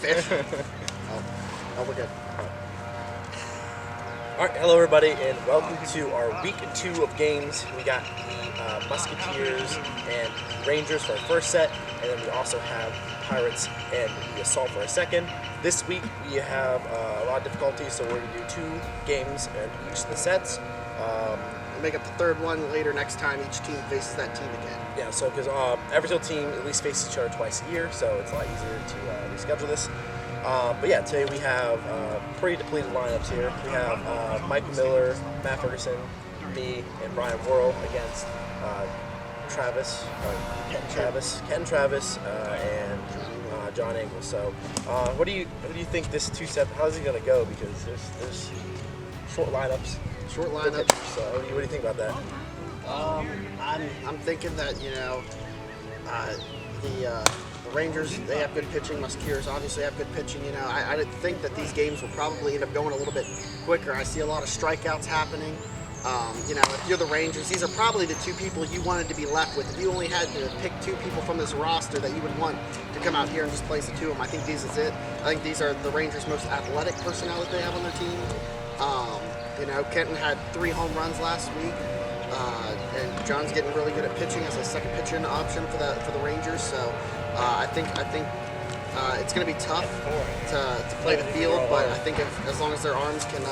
Fish. Oh, we're good. Alright, hello everybody, and welcome to our week 2 of games. We got the Musketeers and Rangers for our first set, and then we also have Pirates and the Assault for a second. This week we have a lot of difficulties, so we're going to do 2 games in each of the sets. We'll make up the third one later next time each team faces that team again. Yeah, so because every single team at least faces each other twice a year, so it's a lot easier to reschedule this. But yeah, today we have pretty depleted lineups here. We have Michael Miller, Matt Ferguson, me, and Brian Worrell against Kenton Travis, and John Engel. So, what do you think this 2-set? How's it gonna go? Because there's short lineups. Short lineup. So, what do you think about that? I'm thinking that the Rangers, they have good pitching. Musketeers obviously have good pitching. I think that these games will probably end up going a little bit quicker. I see a lot of strikeouts happening. If you're the Rangers, these are probably the 2 people you wanted to be left with. If you only had to pick 2 people from this roster that you would want to come out here and just place the 2 of them, I think these is it. I think these are the Rangers' most athletic personnel that they have on their team. Kenton had 3 home runs last week. And John's getting really good at pitching as a second pitching option for the Rangers. So I think it's going to be tough to play the field, but I think as long as their arms can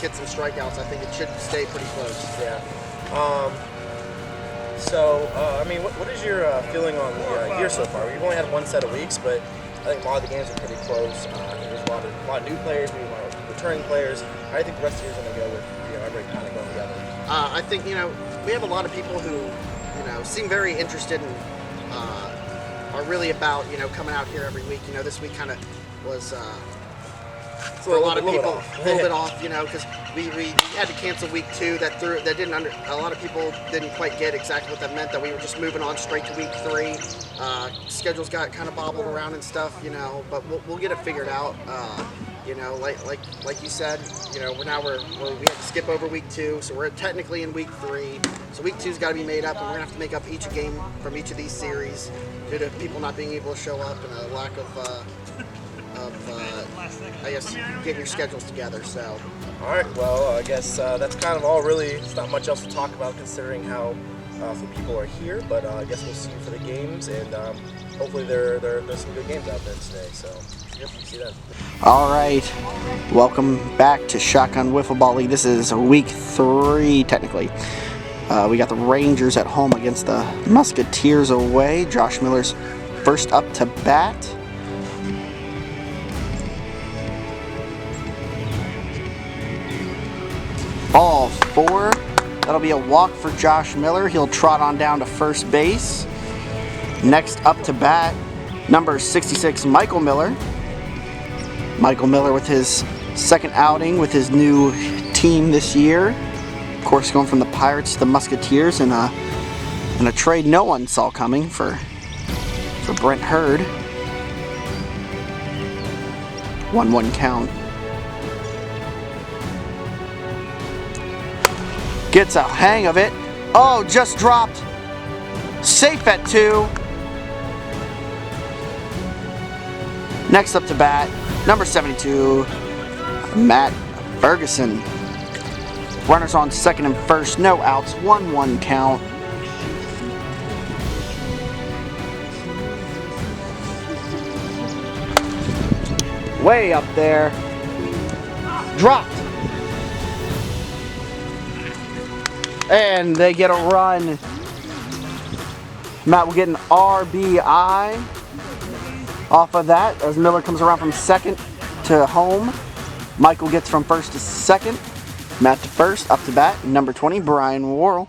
get some strikeouts, I think it should stay pretty close. Yeah. What is your feeling on the year so far? We've only had 1 set of weeks, but I think a lot of the games are pretty close. I think there's a lot of new players, maybe a lot of returning players. How do you think the rest of the year is going to go with everybody kind of going together? I think we have a lot of people who seem very interested in are really about coming out here every week. This week kind of was for a lot of people a little bit off. Because we had to cancel week 2. A lot of people didn't quite get exactly what that meant. That we were just moving on straight to week 3. Schedules got kind of bobbled around and stuff. But we'll get it figured out. Like you said, we had to skip over week 2, so we're technically in week 3. So week 2's got to be made up, and we're gonna have to make up each game from each of these series due to people not being able to show up and a lack of getting your schedules together. So. All right. Well, I guess that's kind of all. Really, it's not much else to talk about considering how few people are here. But I guess we'll see you for the games, and hopefully there's some good games out there today. So. Yep, see that. All right, welcome back to Shotgun Wiffle Ball League. This is week 3, technically. We got the Rangers at home against the Musketeers away. Josh Miller's first up to bat. Ball 4. That'll be a walk for Josh Miller. He'll trot on down to first base. Next up to bat, number 66, Michael Miller. Michael Miller with his second outing with his new team this year. Of course, going from the Pirates to the Musketeers in a trade no one saw coming for Brent Hurd. 1-1 count. Gets a hang of it. Oh, just dropped. Safe at 2. Next up to bat, number 72, Matt Ferguson. Runners on second and first, no outs, 1-1 count. Way up there. Dropped. And they get a run. Matt will get an RBI off of that as Miller comes around from second to home. Michael gets from first to second. Matt to first, up to bat, number 20, Brian Worrell.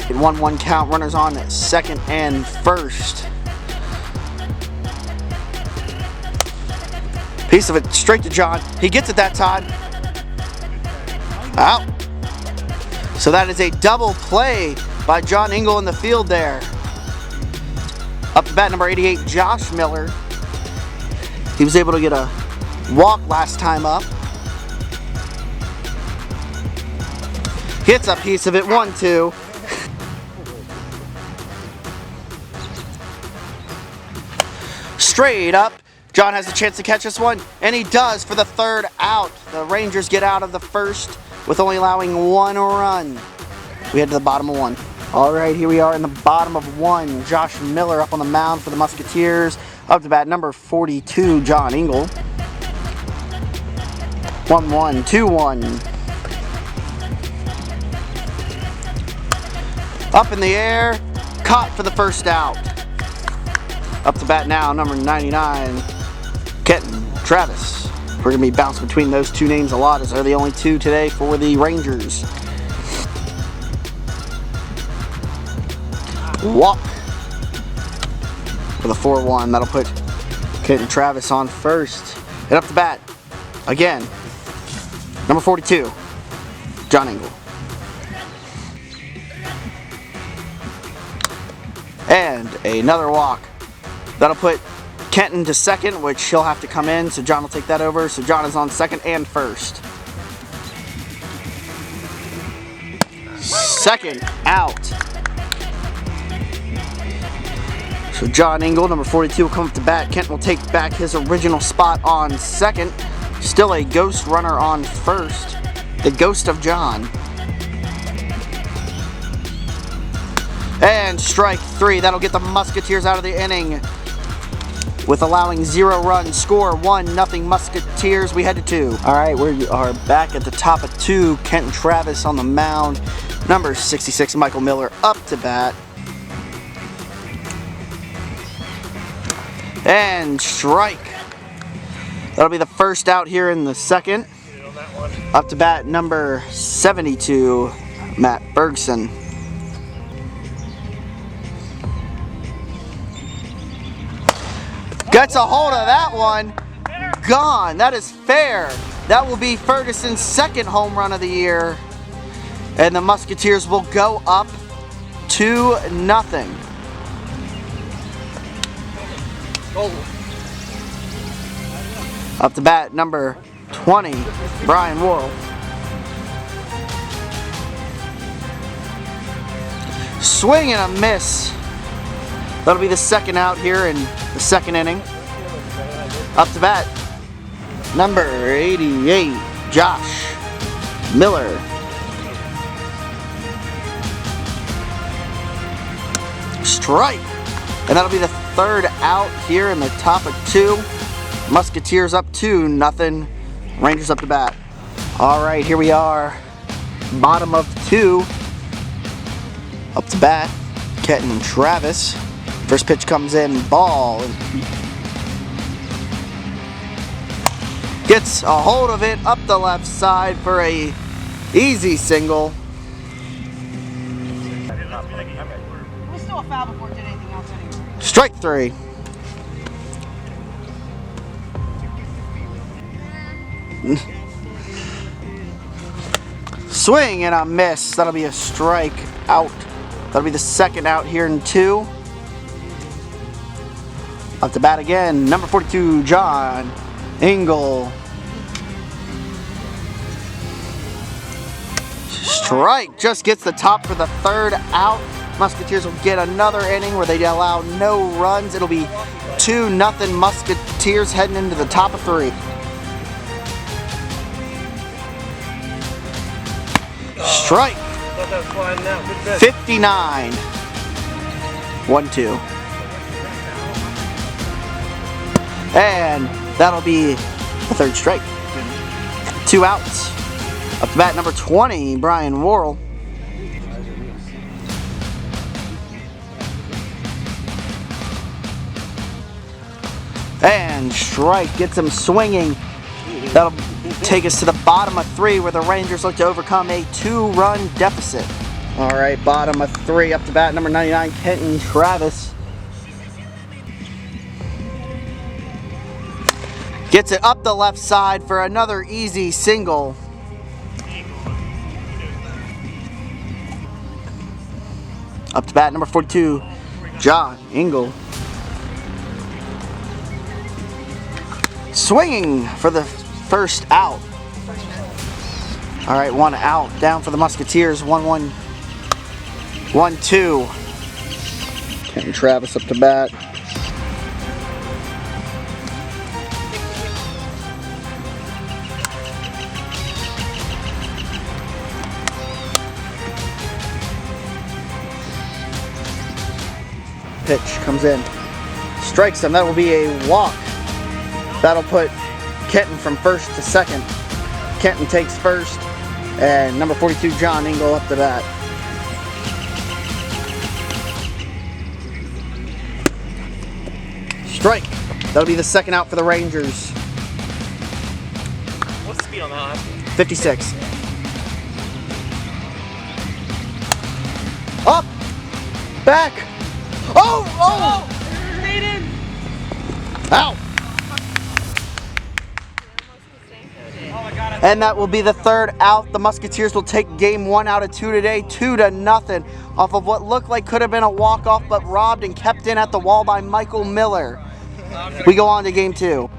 1-1 count, runners on second and first. Piece of it straight to John. He gets it that time. Out. So that is a double play by John Engel in the field there. Up to bat, number 88, Josh Miller. He was able to get a walk last time up. Gets a piece of it, 1-2. Straight up John has a chance to catch this one, and he does for the third out. The Rangers get out of the first with only allowing one run. We head to the bottom of one. All right, here we are in the bottom of one. Josh Miller up on the mound for the Musketeers. Up to bat, number 42, John Engel. 1-1, 2-1. Up in the air, caught for the first out. Up to bat now, number 99, Kenton Travis. We're going to be bouncing between those two names a lot, as they're the only two today for the Rangers. Walk for the 4-1. That'll put Kenton Travis on first. And up to bat again, number 42, John Engel. And another walk. That'll put Kenton to second, which he'll have to come in, so John will take that over. So John is on second and first. Second out. So John Engel, number 42, will come up to bat. Kenton will take back his original spot on second. Still a ghost runner on first. The ghost of John. And strike three. That'll get the Musketeers out of the inning with allowing 0 runs. Score 1-0 Musketeers. We head to 2. All right, we are back at the top of 2. Kenton Travis on the mound. Number 66, Michael Miller, up to bat. And strike. That'll be the first out here in the second. Up to bat, number 72, Matt Bergson. Gets a hold of that one. Gone. That is fair. That will be Ferguson's second home run of the year. And the Musketeers will go up 2-0. Up to bat, number 20, Brian Worrell. Swing and a miss. That'll be the second out here in the second inning. Up to bat, number 88, Josh Miller. Strike. And that'll be the third out here in the top of 2. Musketeers up 2-0. Rangers up to bat. All right, here we are. Bottom of 2. Up to bat, Kenton Travis. First pitch comes in, ball. Gets a hold of it up the left side for a easy single. It was still a foul before it did anything else anyway. Strike 3. Swing and a miss. That'll be a strike out. That'll be the second out here in 2. Up to bat again, number 42, John Engel. Strike. Just gets the top for the third out. Musketeers will get another inning where they allow no runs. It'll be 2-0 Musketeers heading into the top of 3. Strike. 59. 1-2. And that'll be the third strike. 2 outs. Up to bat, number 20, Brian Worrell. And strike. Gets him swinging. That'll take us to the bottom of 3, where the Rangers look to overcome a 2-run deficit. All right, bottom of 3. Up to bat, number 99, Kenton Travis. Gets it up the left side for another easy single. Up to bat, number 42, John Engel. Swinging for the first out. All right, 1 out. Down for the Musketeers. 1-1. 1-2. Kenton Travis up to bat. pitch comes in. Strikes him. That will be a walk. That'll put Kenton from first to second. Kenton takes first, and number 42, John Engel, up to bat. Strike. That'll be the second out for the Rangers. What's the speed on that? 56. Up! Back! Oh! Oh! Ow! And that will be the third out. The Musketeers will take game 1 out of 2 today, 2-0, off of what looked like could have been a walk-off, but robbed and kept in at the wall by Michael Miller. We go on to game 2.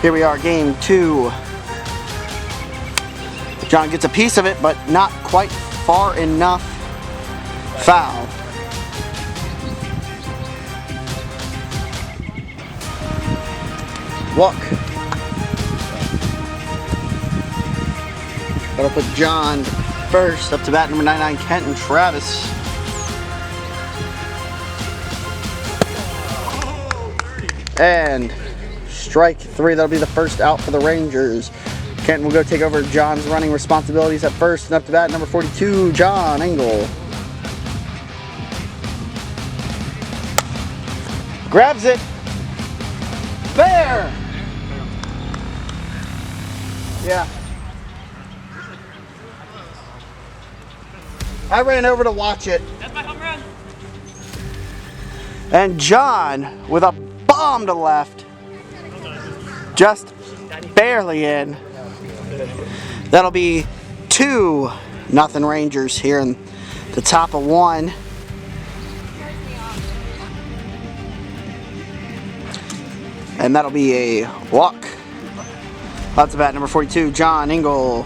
Here we are, game 2. John gets a piece of it, but not quite far enough. Foul. Walk. That'll put John first. Up to bat, number 99, Kenton Travis. And strike 3. That'll be the first out for the Rangers. Kenton will go take over John's running responsibilities at first. And up to bat, number 42, John Engel. Grabs it. There! Yeah. I ran over to watch it. That's my home run. And John with a bomb to left. Just barely in. That'll be 2-0 Rangers here in the top of 1. And that'll be a walk. Up to bat, number 42, John Engel.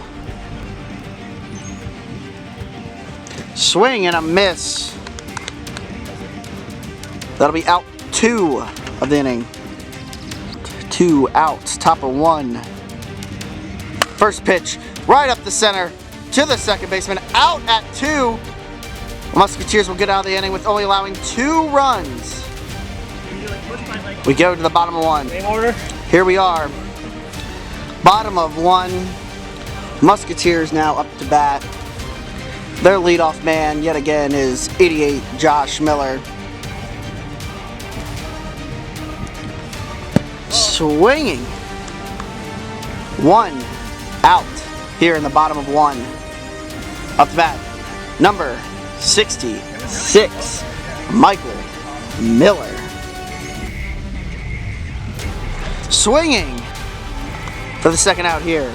Swing and a miss. That'll be out 2 of the inning. 2 outs, top of 1. First pitch, right up the center to the second baseman, out at 2. Musketeers will get out of the inning with only allowing 2 runs. We go to the bottom of 1. Game order. Here we are. Bottom of 1. Musketeers now up to bat. Their leadoff man yet again is 88 Josh Miller. Swinging. 1 out here in the bottom of 1. Up to bat, number 66, Michael Miller. Swinging for the second out here.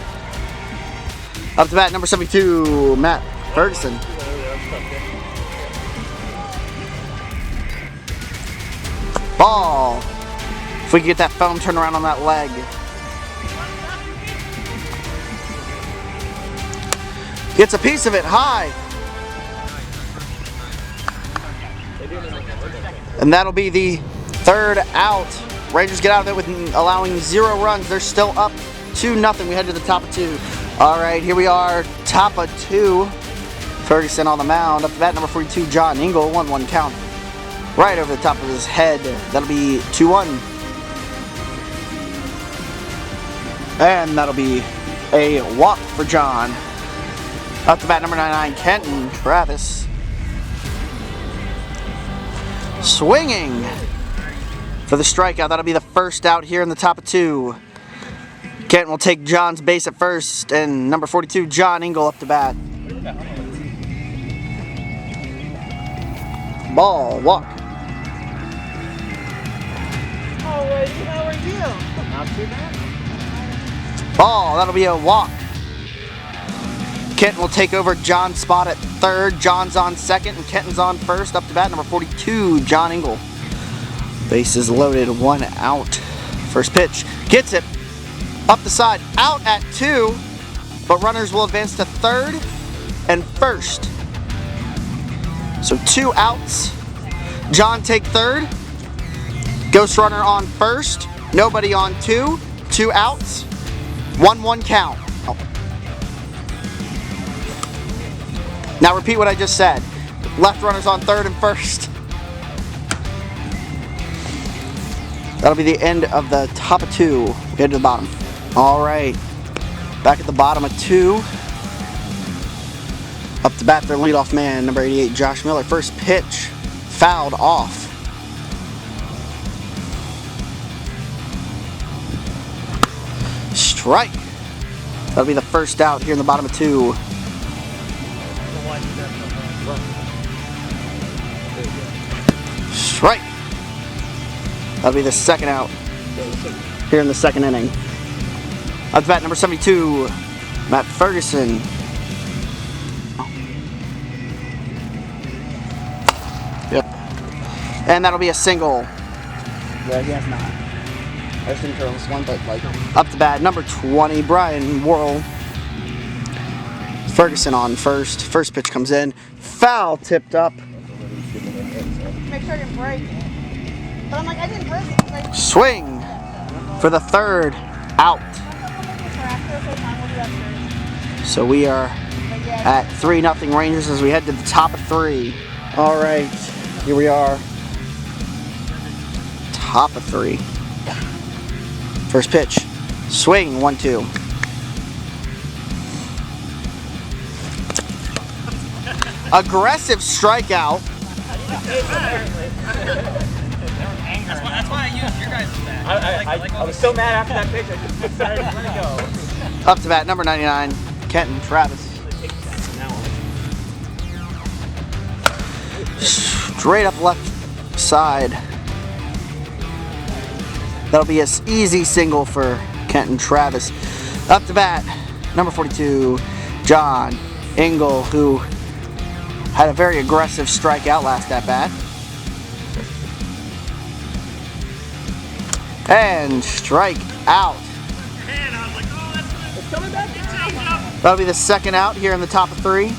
Up to bat, number 72, Matt Ferguson. Ball. If we can get that foam turned around on that leg. Gets a piece of it high. And that'll be the third out. Rangers get out of it with allowing 0 runs. They're still up 2-0. We head to the top of 2. All right, here we are, top of 2. Ferguson on the mound. Up to bat, number 42, John Engel. 1-1 count. Right over the top of his head. That'll be 2-1. And that'll be a walk for John. Up to bat, number 99, Kenton Travis. Swinging for the strikeout. That'll be the first out here in the top of 2. Kenton will take John's base at first, and number 42, John Engel, up to bat. Ball, walk. Alrighty, how are you? Not too bad. Ball, that'll be a walk. Kenton will take over John's spot at third. John's on second, and Kenton's on first. Up to bat, number 42, John Engel. Bases loaded, 1 out. First pitch, gets it. Up the side, out at 2, but runners will advance to third and first. So 2 outs. John take third. Ghost runner on first. Nobody on 2. 2 outs. 1-1 count. Now repeat what I just said. Left runner's on third and first. That'll be the end of the top of 2. We head to the bottom. All right. Back at the bottom of 2. Up to bat their leadoff man, number 88, Josh Miller. First pitch, fouled off. Strike. That'll be the first out here in the bottom of 2. Strike. That'll be the second out here in the second inning. Up to bat number 72, Matt Ferguson. Yep. And that'll be a single. Yeah, he has not. I just didn't throw this one, but like. Up to bat number 20, Brian Worrell. Ferguson on first. First pitch comes in. Foul tipped up. Make sure I didn't break it. But I'm like, I didn't break it. Like, Swing for the third out. So we are at 3-0 Rangers as we head to the top of 3. All right, here we are. Top of 3. First pitch, swing, 1-2. Aggressive strikeout. That's why I used your guys' bat. I was so mad after that pitch, I just decided to let it go. Up to bat number 99, Kenton Travis. Straight up left side. That'll be an easy single for Kenton Travis. Up to bat number 42, John Engel, who had a very aggressive strikeout last at bat. And strike out. That'll be the second out here in the top of 3.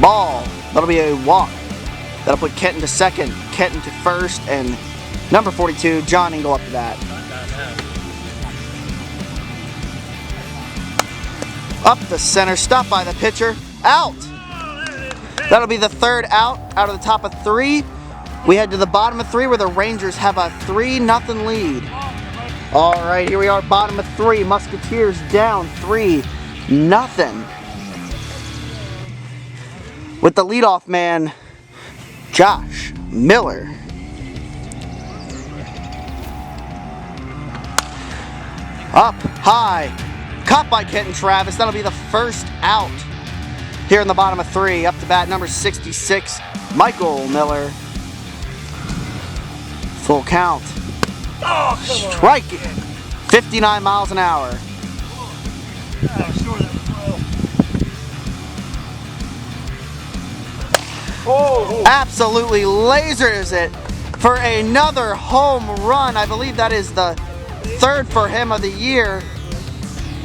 Ball. That'll be a walk. That'll put Kenton to second, Kenton to first, and number 42, John Engel up to bat. Up the center, stopped by the pitcher, out. That'll be the third out of the top of 3. We head to the bottom of 3 where the Rangers have a 3-0 lead. All right, here we are, bottom of 3. Musketeers down 3-0. With the leadoff man, Josh Miller. Up high, caught by Kenton Travis. That'll be the first out here in the bottom of 3. Up to bat number 66, Michael Miller. Full count. Strike it. 59 miles an hour. Absolutely lasers it for another home run. I believe that is the 3rd for him of the year.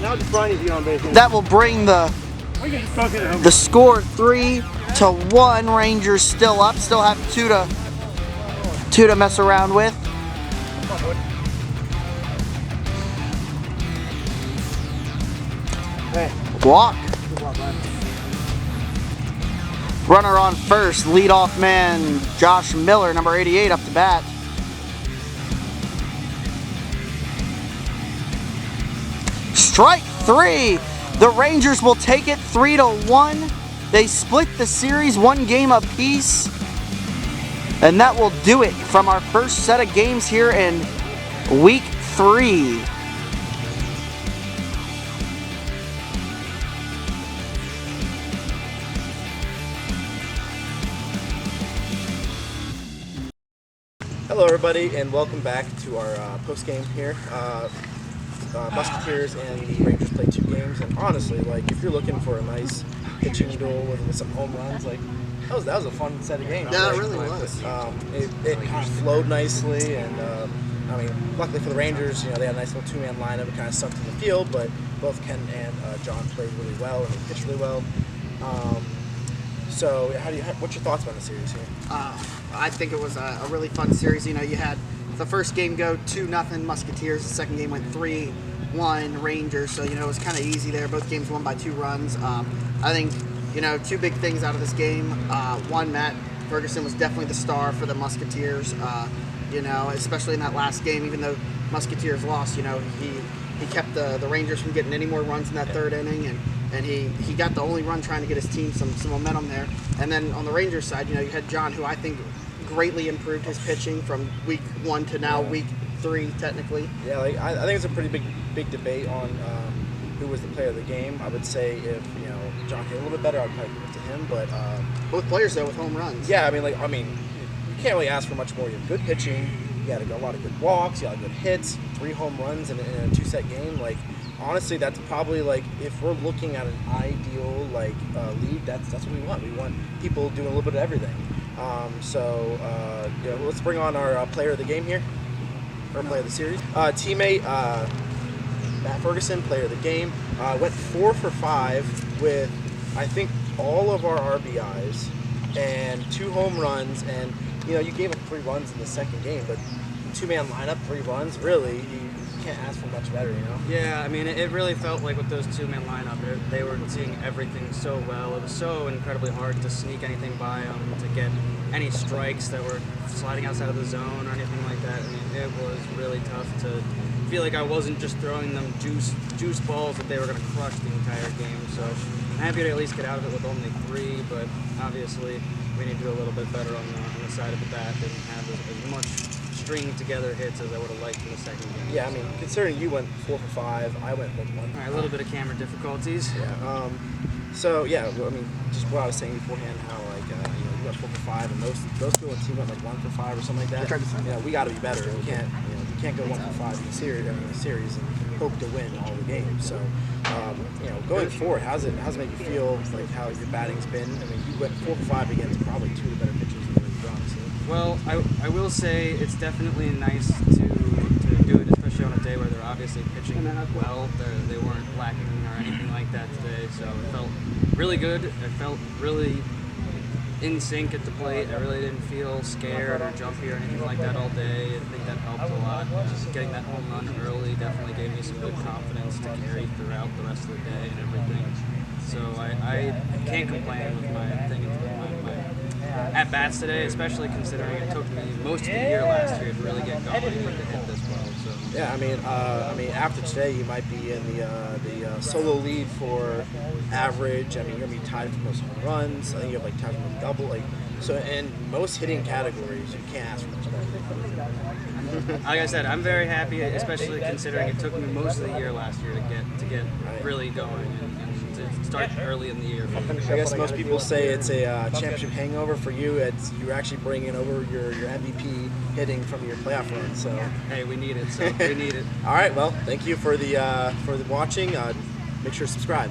Now just Brian is on base. That will bring the score 3-1. Rangers still up. Still have two to mess around with. Walk. Runner on first, leadoff man Josh Miller, number 88, up to bat. Strike 3. The Rangers will take it 3-1. They split the series 1 game apiece. And that will do it from our first set of games here in week 3. Hello everybody and welcome back to our post game here. Musketeers and the Rangers played 2 games, and honestly, like, if you're looking for a nice pitching duel with some home runs, like that was a fun set of games. Yeah, like, it really was. It flowed nicely, and I mean, luckily for the Rangers, you know, they had a nice little 2-man lineup. It kind of sucked in the field, but both Ken and John played really well and they pitched really well. So what's your thoughts about the series here? I think it was a really fun series. You know, you had the first game go 2-0 Musketeers. The second game went 3-1 Rangers. So, you know, it was kind of easy there. Both games won by 2 runs. I think, you know, 2 big things out of this game. One, Matt Ferguson was definitely the star for the Musketeers. You know, especially in that last game, even though Musketeers lost, you know, he kept the Rangers from getting any more runs in that third inning, and he got the only run trying to get his team some momentum there. And then on the Rangers side, you know, you had John, who I think greatly improved his pitching from week 1 to now week 3 technically. Yeah, like I think it's a pretty big debate on who was the player of the game. I would say if John hit a little bit better, I'd probably give it to him. But both players though with home runs. Yeah, I mean, you can't really ask for much more. You have good pitching. You had a lot of good walks. You had good hits. 3 home runs in a 2-set game. Like, honestly, that's probably like, if we're looking at an ideal league, that's what we want. We want people doing a little bit of everything. Let's bring on our player of the game here, or player of the series. Teammate Matt Ferguson, player of the game, went 4 for 5 with, I think, all of our RBIs and 2 home runs. And you gave up 3 runs in the second game, but 2-man lineup, 3 runs, really, you can't ask for much better, Yeah, I mean, it really felt like with those 2-man lineup, they were seeing everything so well. It was so incredibly hard to sneak anything by them, to get any strikes that were sliding outside of the zone or anything like that. I mean, it was really tough to feel like I wasn't just throwing them juice balls that they were going to crush the entire game. So I'm happy to at least get out of it with only 3, but obviously we need to do a little bit better on the side of the bat and have as much string together hits as I would have liked in the second game. Yeah, I mean, considering you went 4 for 5, I went 1. All right, a little bit of camera difficulties. Yeah. I mean, just what I was saying beforehand, how you went 4 for 5, and those people on the team went 1 for 5 or something like that. Yeah, we got to be better. We can't go 1 for 5 in a series and hope to win all the games. So, going forward, how's it make you feel like how your batting's been? I mean, you went 4 for 5 against probably 2 of the better pitchers in the league, honestly. Well, I will say it's definitely nice to do it, especially on a day where they're obviously pitching well. They weren't lacking or anything like that today, so it felt really good. It felt really in sync at the plate. I really didn't feel scared or jumpy or anything like that all day. I think that helped a lot. Getting that home run early definitely gave me some good confidence to carry throughout the rest of the day and everything. So I can't complain with my at bats today, especially considering it took me most of the year last year to really get going and to hit this well. So yeah, I mean, after today, you might be in the solo lead for average. I mean, you're gonna be tied for most home runs. I think you have tied for most double. So in most hitting categories, you can't ask for much better. Like I said, I'm very happy, especially considering it took me most of the year last year to get really going and to start early in the year. I guess most people say it's a championship hangover. For you, you're actually bringing over your MVP hitting from your playoff run. So hey, we need it. So we need it. All right. Well, thank you for the watching. Make sure to subscribe.